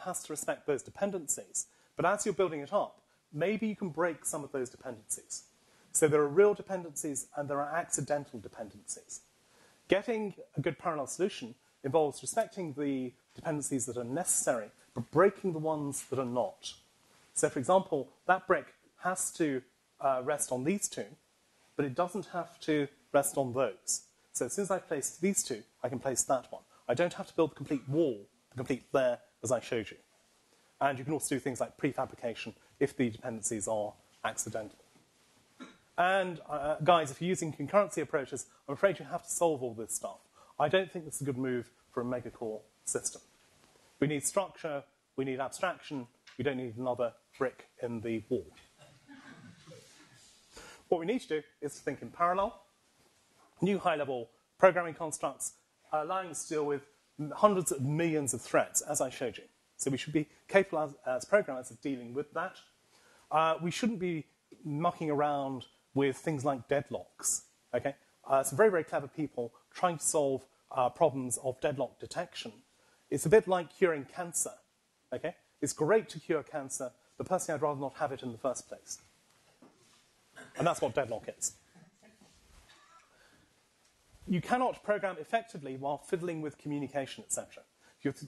has to respect those dependencies, but as you're building it up, maybe you can break some of those dependencies. So there are real dependencies and there are accidental dependencies. Getting a good parallel solution involves respecting the dependencies that are necessary, but breaking the ones that are not. So, for example, that brick has to rest on these two, but it doesn't have to rest on those. So as soon as I place these two, I can place that one. I don't have to build the complete wall, the complete layer, as I showed you. And you can also do things like prefabrication if the dependencies are accidental. And guys, if you're using concurrency approaches, I'm afraid you have to solve all this stuff. I don't think this is a good move for a Megacore system. We need structure, we need abstraction, we don't need another brick in the wall. What we need to do is to think in parallel, new high-level programming constructs, allowing us to deal with hundreds of millions of threads, as I showed you. So we should be capable as programmers of dealing with that. We shouldn't be mucking around with things like deadlocks. Okay? Some very, very clever people trying to solve problems of deadlock detection. It's a bit like curing cancer. Okay? It's great to cure cancer, but personally I'd rather not have it in the first place. And that's what deadlock is. You cannot program effectively while fiddling with communication, etc.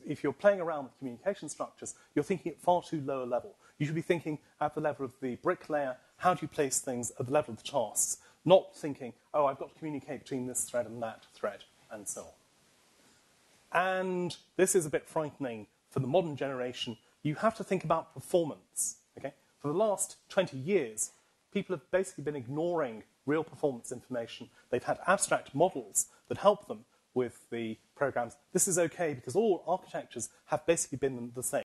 If you're playing around with communication structures, you're thinking at far too low a level. You should be thinking at the level of the brick layer, how do you place things at the level of the tasks, not thinking, oh, I've got to communicate between this thread and that thread, and so on. And this is a bit frightening for the modern generation. You have to think about performance. Okay? For the last 20 years, people have basically been ignoring real performance information. They've had abstract models that help them with the programs. This is okay because all architectures have basically been the same.